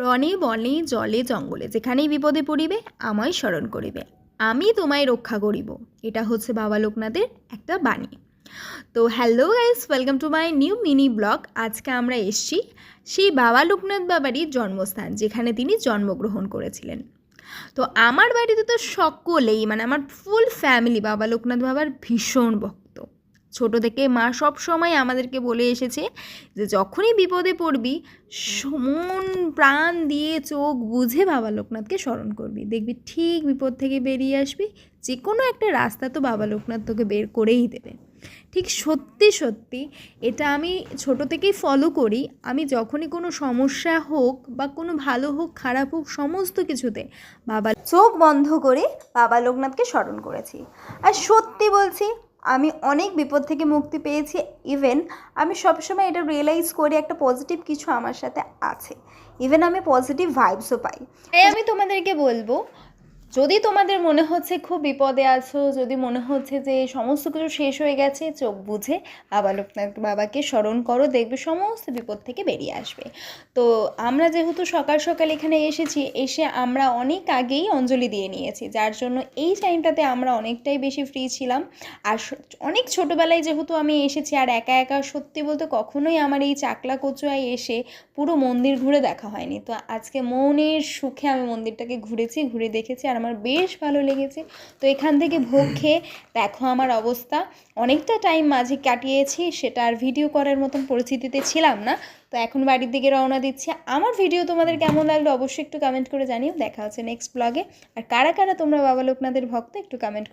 রণে বনে জলে জঙ্গলে যেখানেই বিপদে পড়িবে আমায় স্মরণ করিবে, আমি তোমায় রক্ষা করিব। এটা হচ্ছে বাবা লোকনাথের একটা বাণী। তো hello guys, welcome to my new mini blog. আজকে আমরা এসছি সেই বাবা লোকনাথ বাবারই জন্মস্থান, যেখানে তিনি জন্মগ্রহণ করেছিলেন। তো আমার বাড়িতে তো সকলেই আমার ফুল ফ্যামিলি বাবা লোকনাথ বাবার ভীষণ ভক্ত। ছোট থেকে মা সব সময় আমাদেরকে বলে এসেছে যে যখনই বিপদে পড়বি মন প্রাণ দিয়ে চোখ বুঝে বাবা লোকনাথকে স্মরণ করবি, দেখবি ঠিক বিপদ থেকে বেরিয়ে আসবি। যে কোনো একটা রাস্তা তো বাবা লোকনাথ তোকে বের করেই দেবে। ঠিক সত্যি সত্যি এটা আমি ছোট থেকেই ফলো করি। আমি যখনই কোনো সমস্যা হোক বা কোনো ভালো হোক খারাপ হোক, সমস্ত কিছুতে বাবা চোখ বন্ধ করে বাবা লোকনাথকে স্মরণ করেছি। আর সত্যি বলছি, আমি অনেক বিপদ থেকে মুক্তি পেয়েছি। ইভেন আমি সবসময় এটা রিয়েলাইজ করি একটা পজিটিভ কিছু আমার সাথে আছে। ইভেন আমি পজিটিভ ভাইবসও পাই। তাই আমি তোমাদেরকে বলবো, যদি তোমাদের মনে হচ্ছে খুব বিপদে আছো, যদি মনে হচ্ছে যে সমস্ত কিছু শেষ হয়ে গেছে, চোখ বুঝে বাবা লোকনাথ বাবাকে স্মরণ করো, দেখবে সমস্ত বিপদ থেকে বেরিয়ে আসবে। তো আমরা যেহেতু সকাল সকাল এখানে এসেছি, এসে আমরা অনেক আগেই অঞ্জলি দিয়ে নিয়েছি, যার জন্য এই টাইমটাতে আমরা অনেকটাই বেশি ফ্রি ছিলাম। আর অনেক ছোটোবেলায় যেহেতু আমি এসেছি, আর একা একা সত্যি বলতে কখনোই আমার এই চাকলা কচুয়ায় এসে পুরো মন্দির ঘুরে দেখা হয়নি। তো আজকে মনের সুখে আমি মন্দিরটাকে ঘুরে দেখেছি, আর আমার বেশ ভালো লেগেছে। তো এখান থেকে ভোগ খেয়ে দেখো আমার অবস্থা। অনেকটা টাইম মাঝে কাটিয়েছি, সেটা আর ভিডিও করার মতন পরিস্থিতিতে ছিলাম না। তো এখন বাড়ির দিকে রওনা দিচ্ছি। আমার ভিডিও তোমাদের কেমন লাগলো অবশ্যই একটু কমেন্ট করে জানিও। দেখা হচ্ছে নেক্সট ব্লগে। আর কারা কারা তোমরা বাবা লোকনাথের ভক্ত একটু কমেন্ট